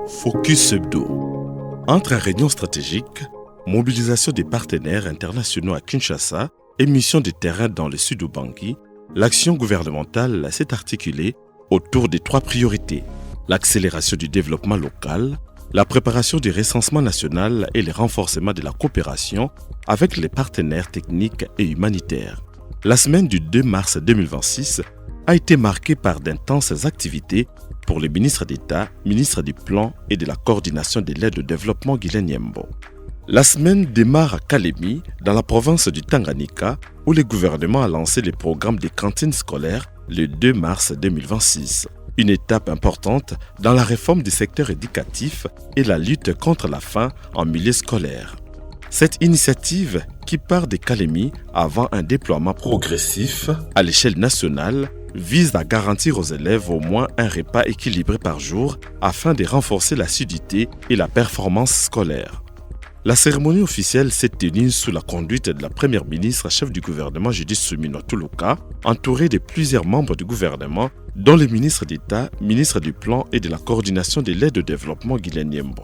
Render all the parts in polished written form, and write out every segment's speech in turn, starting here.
Focus Hebdo. Entre réunions stratégiques, mobilisation des partenaires internationaux à Kinshasa et mission de terrain dans le sud Ubangi, l'action gouvernementale s'est articulée autour de 3 priorités. L'accélération du développement local, la préparation du recensement national et le renforcement de la coopération avec les partenaires techniques et humanitaires. La semaine du 2 mars 2026 a été marquée par d'intenses activités pour le ministre d'État, ministre du Plan et de la Coordination de l'aide au développement Guylaine Yembo. La semaine démarre à Kalemi, dans la province du Tanganyika, où le gouvernement a lancé le programme des cantines scolaires le 2 mars 2026. Une étape importante dans la réforme du secteur éducatif et la lutte contre la faim en milieu scolaire. Cette initiative, qui part de Kalemi avant un déploiement progressif à l'échelle nationale, vise à garantir aux élèves au moins un repas équilibré par jour afin de renforcer l'assiduité et la performance scolaire. La cérémonie officielle s'est tenue sous la conduite de la première ministre chef du gouvernement Judith Suminwa Tuluka, entourée de plusieurs membres du gouvernement, dont le ministre d'État, ministre du Plan et de la Coordination de l'aide au développement Guylaine Yembo.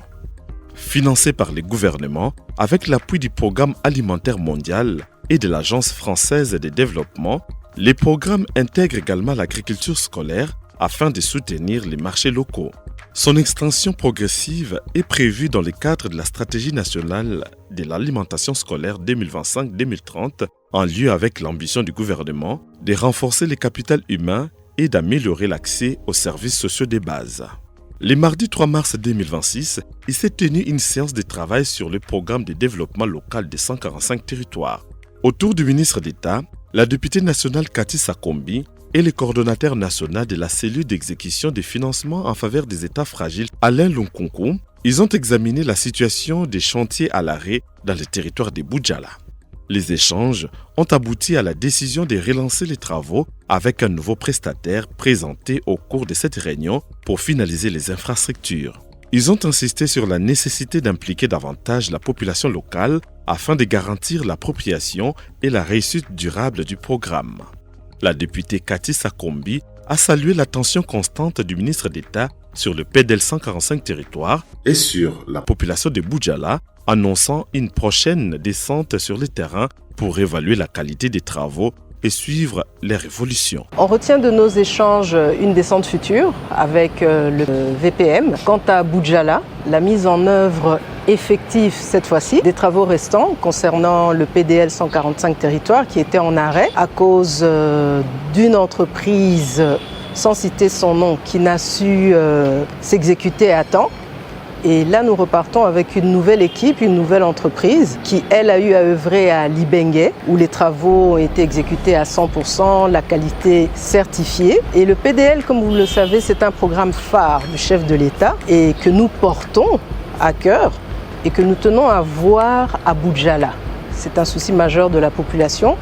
Financé par le gouvernement avec l'appui du Programme alimentaire mondial et de l'Agence française de développement, les programmes intègrent également l'agriculture scolaire afin de soutenir les marchés locaux. Son extension progressive est prévue dans le cadre de la stratégie nationale de l'alimentation scolaire 2025-2030, en lieu avec l'ambition du gouvernement de renforcer le capital humain et d'améliorer l'accès aux services sociaux de base. Le mardi 3 mars 2026, il s'est tenu une séance de travail sur le programme de développement local de 145 territoires. Autour du ministre d'État, la députée nationale Cathy Sakombi et le coordonnateur national de la cellule d'exécution des financements en faveur des États fragiles, Alain Lunkunku, ils ont examiné la situation des chantiers à l'arrêt dans le territoire de Boudjala. Les échanges ont abouti à la décision de relancer les travaux avec un nouveau prestataire présenté au cours de cette réunion pour finaliser les infrastructures. Ils ont insisté sur la nécessité d'impliquer davantage la population locale afin de garantir l'appropriation et la réussite durable du programme. La députée Cathy Sakombi a salué l'attention constante du ministre d'État sur le PDL 145 territoires et sur la population de Boudjala, annonçant une prochaine descente sur le terrain pour évaluer la qualité des travaux et suivre les évolutions. On retient de nos échanges une descente future avec le VPM. Quant à Boudjala, la mise en œuvre effective cette fois-ci des travaux restants concernant le PDL 145 territoires qui était en arrêt à cause d'une entreprise sans citer son nom qui n'a su s'exécuter à temps. Et là, nous repartons avec une nouvelle équipe, une nouvelle entreprise qui, elle, a eu à œuvrer à Libenge, où les travaux ont été exécutés à 100%, la qualité certifiée. Et le PDL, comme vous le savez, c'est un programme phare du chef de l'État et que nous portons à cœur et que nous tenons à voir à Boudjala. C'est un souci majeur de la population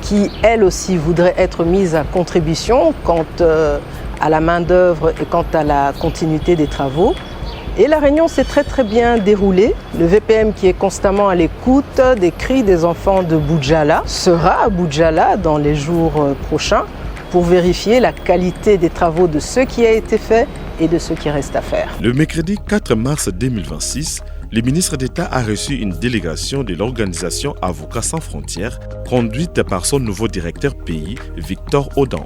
qui, elle aussi, voudrait être mise à contribution quant à la main-d'œuvre et quant à la continuité des travaux. Et la réunion s'est très bien déroulée. Le VPM qui est constamment à l'écoute des cris des enfants de Boudjala sera à Boudjala dans les jours prochains pour vérifier la qualité des travaux de ce qui a été fait et de ce qui reste à faire. Le mercredi 4 mars 2026, le ministre d'État a reçu une délégation de l'organisation Avocats sans frontières conduite par son nouveau directeur pays, Victor Audan.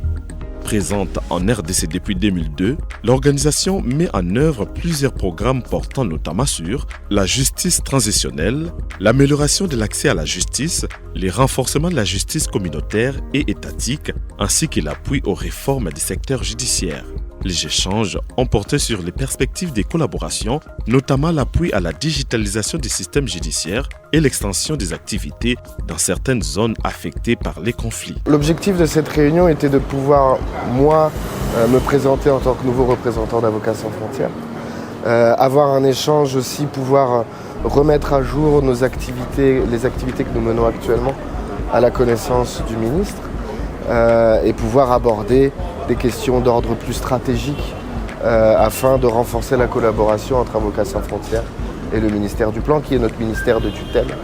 Présente en RDC depuis 2002, l'organisation met en œuvre plusieurs programmes portant notamment sur la justice transitionnelle, l'amélioration de l'accès à la justice, les renforcements de la justice communautaire et étatique, ainsi que l'appui aux réformes du secteur judiciaire. Les échanges ont porté sur les perspectives des collaborations, notamment l'appui à la digitalisation des systèmes judiciaires et l'extension des activités dans certaines zones affectées par les conflits. L'objectif de cette réunion était de pouvoir, moi, me présenter en tant que nouveau représentant d'Avocats sans frontières, avoir un échange aussi, pouvoir remettre à jour nos activités, les activités que nous menons actuellement à la connaissance du ministre. Et pouvoir aborder des questions d'ordre plus stratégique afin de renforcer la collaboration entre Avocats sans frontières et le ministère du Plan, qui est notre ministère de tutelle,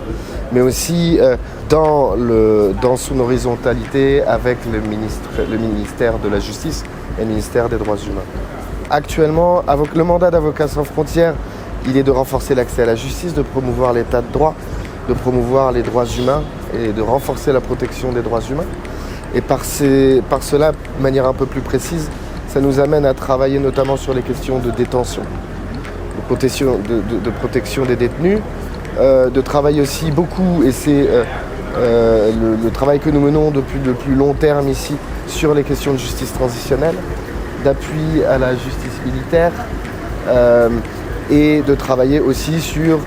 mais aussi dans son horizontalité avec le ministère de la Justice et le ministère des Droits humains. Actuellement, le mandat d'Avocats sans frontières, il est de renforcer l'accès à la justice, de promouvoir l'état de droit, de promouvoir les droits humains et de renforcer la protection des droits humains. Et par cela, de manière un peu plus précise, ça nous amène à travailler notamment sur les questions de détention, de protection des détenus, de travailler aussi beaucoup, et c'est le travail que nous menons depuis le plus long terme ici, sur les questions de justice transitionnelle, d'appui à la justice militaire, et de travailler aussi sur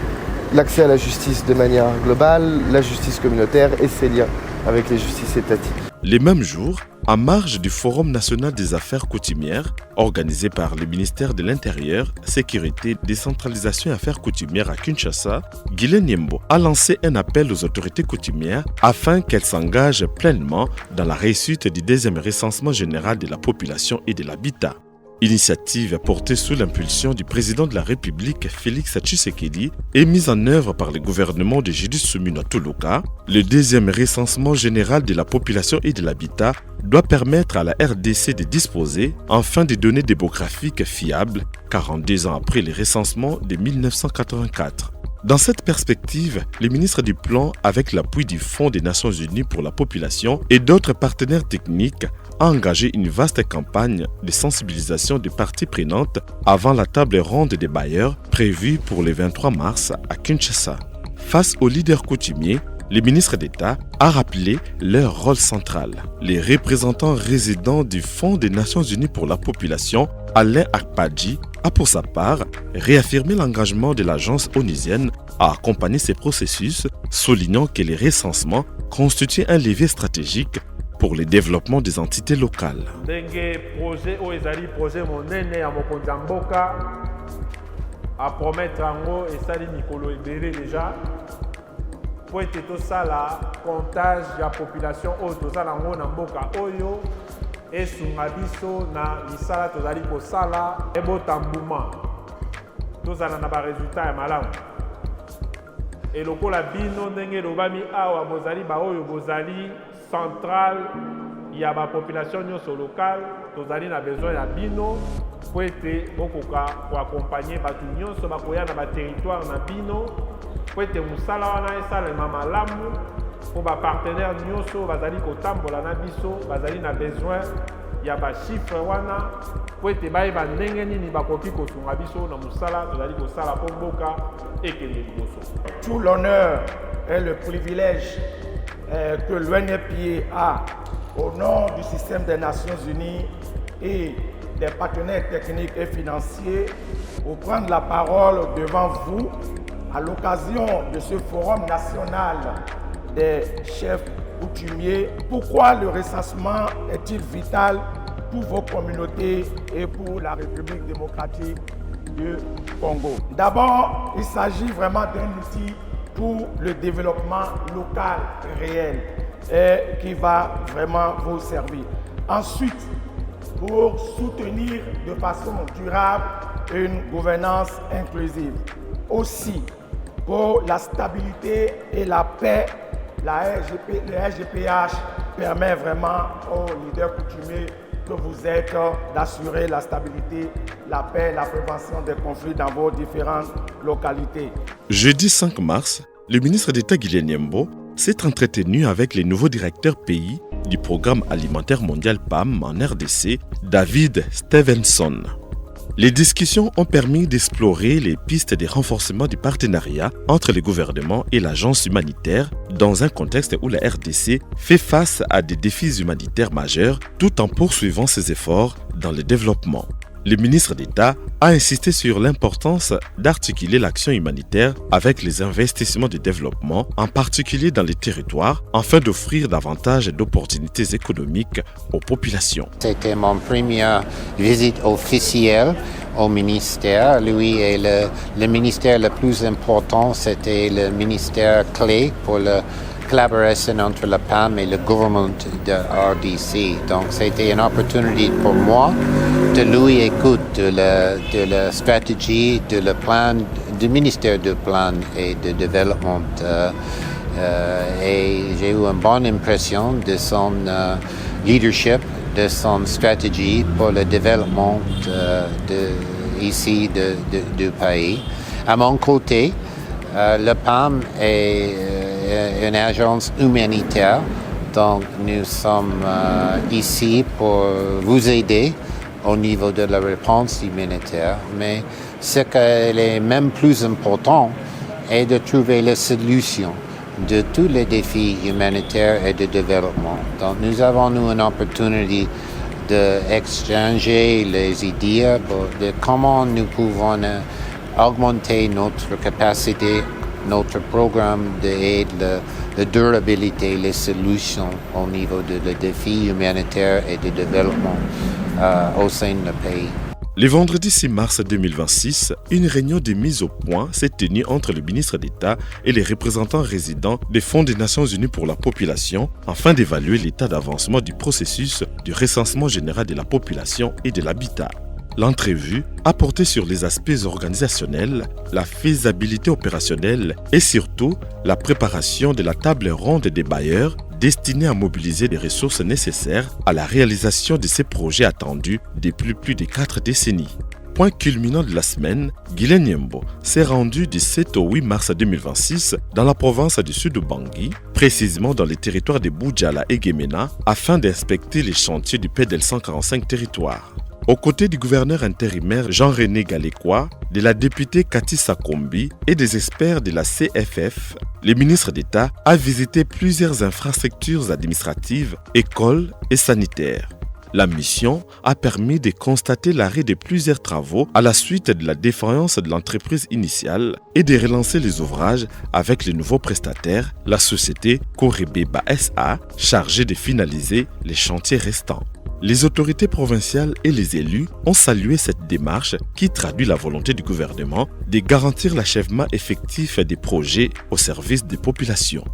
l'accès à la justice de manière globale, la justice communautaire et ses liens avec les justices étatiques. Les mêmes jours, en marge du Forum national des affaires coutumières, organisé par le ministère de l'Intérieur, Sécurité, Décentralisation et Affaires coutumières à Kinshasa, Guillen Yembo a lancé un appel aux autorités coutumières afin qu'elles s'engagent pleinement dans la réussite du deuxième recensement général de la population et de l'habitat. Initiative portée sous l'impulsion du président de la République Félix Tshisekedi et mise en œuvre par le gouvernement de Judith Suminwa Tuluka, le deuxième recensement général de la population et de l'habitat doit permettre à la RDC de disposer enfin de données démographiques fiables 42 ans après le recensement de 1984. Dans cette perspective, le ministre du Plan, avec l'appui du Fonds des Nations Unies pour la population et d'autres partenaires techniques, a engagé une vaste campagne de sensibilisation des parties prenantes avant la table ronde des bailleurs prévue pour le 23 mars à Kinshasa. Face aux leaders coutumiers, le ministre d'État a rappelé leur rôle central. Les représentants résidents du Fonds des Nations Unies pour la population, Alain Akpadji, a pour sa part réaffirmé l'engagement de l'agence onusienne à accompagner ces processus, soulignant que les recensements constituent un levier stratégique pour le développement des entités locales. À promettre en haut et ça dit Nicolo Ebéré déjà pour être tout ça là comptage de la population au tout ça en haut na mboka oyo et sunga biso na misala tozali ko sala et botambuma tout ça na ba résultat ya malamu et lokola bino ndenge lobami awa bozali ba oyo bozali central ya ba population nyonso locale tozali na besoin ya bino pour être bokoka pour accompagner batu nyonso bakoya na ba territoire na bino pour être musala wana esalema malamu pour ba partenaire nyonso bazali kotambola na biso bazali na besoin ya ba chiffre wana pour être bayeba ndenge nini bakoki kosunga biso na musala tozali kosala po mboka ekende liboso. Tout l'honneur et le privilège que l'UNEP a au nom du système des Nations Unies et des partenaires techniques et financiers pour prendre la parole devant vous à l'occasion de ce forum national des chefs coutumiers. Pourquoi le recensement est-il vital pour vos communautés et pour la République démocratique du Congo? D'abord, il s'agit vraiment d'un outil pour le développement local réel et qui va vraiment vous servir. Ensuite, pour soutenir de façon durable une gouvernance inclusive. Aussi, pour la stabilité et la paix, le RGPH permet vraiment aux leaders coutumiers que vous êtes d'assurer la stabilité, la paix, la prévention des conflits dans vos différentes localités. Jeudi 5 mars, le ministre d'État Guillen Yembo s'est entretenu avec les nouveaux directeurs pays du Programme alimentaire mondial PAM en RDC, David Stevenson. Les discussions ont permis d'explorer les pistes de renforcement du partenariat entre le gouvernement et l'agence humanitaire dans un contexte où la RDC fait face à des défis humanitaires majeurs tout en poursuivant ses efforts dans le développement. Le ministre d'État a insisté sur l'importance d'articuler l'action humanitaire avec les investissements de développement, en particulier dans les territoires, afin d'offrir davantage d'opportunités économiques aux populations. C'était mon première visite officielle au ministère. Lui est le ministère le plus important, c'était le ministère clé pour la collaboration entre la PAM et le gouvernement de RDC. Donc c'était une opportunité pour moi de lui écouter de la stratégie, de le plan, du ministère du plan et de développement. Et j'ai eu une bonne impression de son leadership, de son stratégie pour le développement du pays. À mon côté, le PAM est une agence humanitaire, donc nous sommes ici pour vous aider au niveau de la réponse humanitaire, mais ce qui est même plus important est de trouver la solution de tous les défis humanitaires et de développement. Donc nous avons une opportunité d'échanger les idées de comment nous pouvons augmenter notre capacité, notre programme d'aide, la durabilité, les solutions au niveau des défis humanitaires et de développement au sein du pays. Le vendredi 6 mars 2026, une réunion de mise au point s'est tenue entre le ministre d'État et les représentants résidents des Fonds des Nations Unies pour la population afin d'évaluer l'état d'avancement du processus du recensement général de la population et de l'habitat. L'entrevue a porté sur les aspects organisationnels, la faisabilité opérationnelle et surtout la préparation de la table ronde des bailleurs destinée à mobiliser les ressources nécessaires à la réalisation de ces projets attendus depuis plus de 4 décennies. Point culminant de la semaine, Guilain Nyembo s'est rendu du 7 au 8 mars 2026 dans la province du Sud-Bangui, précisément dans les territoires de Boudjala et Guémena, afin d'inspecter les chantiers du PDL 145 territoires. Aux côtés du gouverneur intérimaire Jean-René Galécois, de la députée Cathy Sakombi et des experts de la CFF, le ministre d'État a visité plusieurs infrastructures administratives, écoles et sanitaires. La mission a permis de constater l'arrêt de plusieurs travaux à la suite de la défaillance de l'entreprise initiale et de relancer les ouvrages avec le nouveau prestataire, la société Korebeba SA, chargée de finaliser les chantiers restants. Les autorités provinciales et les élus ont salué cette démarche qui traduit la volonté du gouvernement de garantir l'achèvement effectif des projets au service des populations.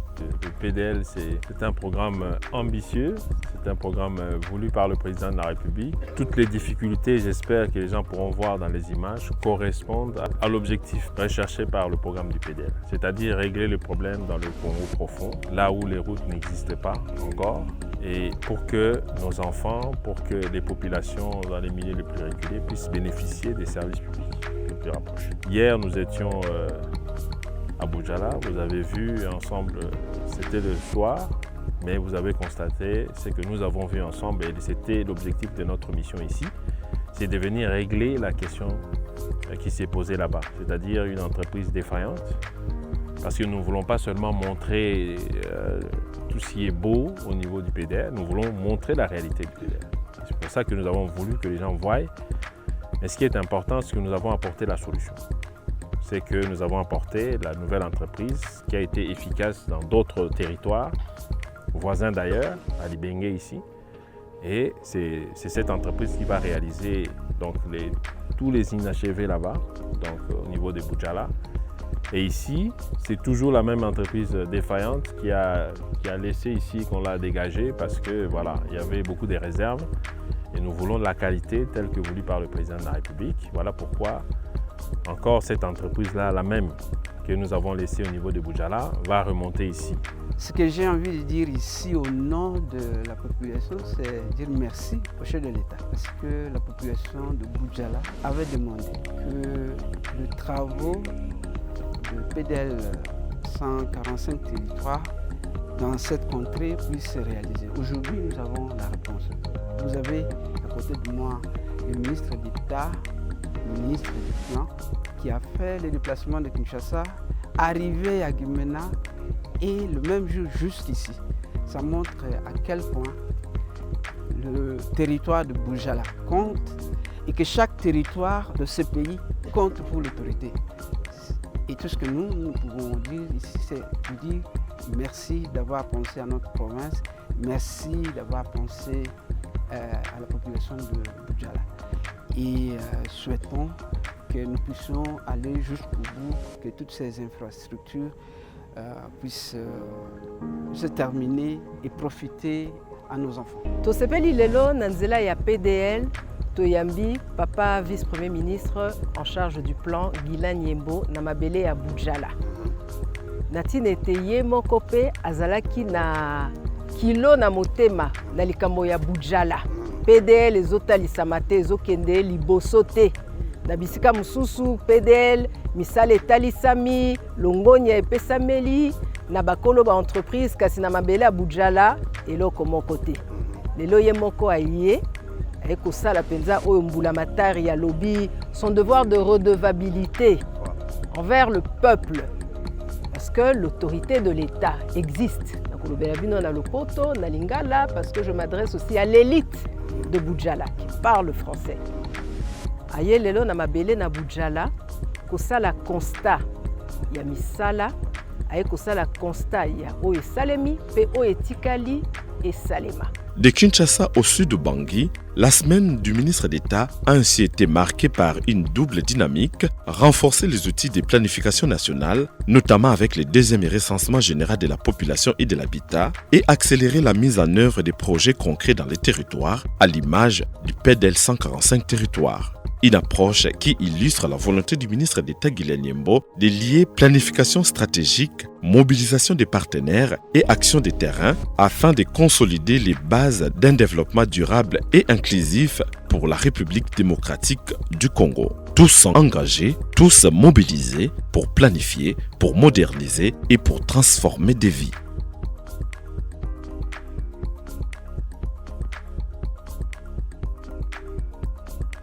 Le PDL, c'est un programme ambitieux, c'est un programme voulu par le président de la République. Toutes les difficultés, j'espère que les gens pourront voir dans les images, correspondent à l'objectif recherché par le programme du PDL, c'est-à-dire régler le problème dans le Congo profond, là où les routes n'existent pas encore, et pour que nos enfants, pour que les populations dans les milieux les plus reculés puissent bénéficier des services publics les plus rapprochés. Hier, nous étions à Boudjala, vous avez vu ensemble, c'était le soir, mais vous avez constaté ce que nous avons vu ensemble et c'était l'objectif de notre mission ici, c'est de venir régler la question qui s'est posée là-bas, c'est-à-dire une entreprise défaillante, parce que nous ne voulons pas seulement montrer tout ce qui est beau au niveau du PDL, nous voulons montrer la réalité du PDL. C'est pour ça que nous avons voulu que les gens voient, mais ce qui est important, c'est que nous avons apporté la solution. C'est que nous avons apporté la nouvelle entreprise qui a été efficace dans d'autres territoires, voisins d'ailleurs, à Libenge ici. Et c'est cette entreprise qui va réaliser donc, tous les inachevés là-bas, donc au niveau de Boudjala. Et ici, c'est toujours la même entreprise défaillante qui a laissé ici qu'on l'a dégagée parce que voilà, il y avait beaucoup de réserves et nous voulons de la qualité telle que voulue par le président de la République. Voilà pourquoi encore cette entreprise-là, la même que nous avons laissée au niveau de Boudjala, va remonter ici. Ce que j'ai envie de dire ici au nom de la population, c'est dire merci au chef de l'État. Parce que la population de Boudjala avait demandé que les travaux de PDL 145 territoires dans cette contrée puissent se réaliser. Aujourd'hui, nous avons la réponse. Vous avez à côté de moi le ministre d'État, le ministre des Plans, qui a fait le déplacement de Kinshasa, arrivé à Guémena et le même jour jusqu'ici. Ça montre à quel point le territoire de Boudjala compte et que chaque territoire de ce pays compte pour l'autorité. Et tout ce que nous pouvons dire ici, c'est de dire merci d'avoir pensé à notre province, merci d'avoir pensé à la population de Boudjala. Et souhaitons que nous puissions aller jusqu'au bout, que toutes ces infrastructures puissent se terminer et profiter à nos enfants. Tosepeli lelo na nzela ya PDL toyambi papa vice-premier ministre en charge du plan Guilain Nyembo na mabele ya Boudjala. Natine ete ye moko pe azalaki na kilo na motema na likambo ya Boudjala. PDL ezotalisama te ezokende liboso te. Na bisika mususu PDL misala etalisami, longonia epesameli na bakolo ba entreprise kasi na mabele ya Bujala eloko moko te. Lelo ye moko aye ekosala penza oyo mbula matari ya lobby son devoir de redevabilité envers le peuple. Parce que l'autorité de l'État existe. Parce que je m'adresse aussi à l'élite de Bujala qui parle français. Aye lelo na mabele na Bujala, kosala constat ya misala, aye kosala constat ya oyo salemi, pe oyo etikali et salema. De Kinshasa au sud de Bangui, la semaine du ministre d'État a ainsi été marquée par une double dynamique, renforcer les outils de planification nationale, notamment avec le deuxième recensement général de la population et de l'habitat, et accélérer la mise en œuvre des projets concrets dans les territoires, à l'image du PDL 145 territoires. Une approche qui illustre la volonté du ministre d'État Guilain Nyembo de lier planification stratégique, mobilisation des partenaires et action de terrain afin de consolider les bases d'un développement durable et inclusif pour la République démocratique du Congo. Tous sont engagés, tous mobilisés pour planifier, pour moderniser et pour transformer des vies.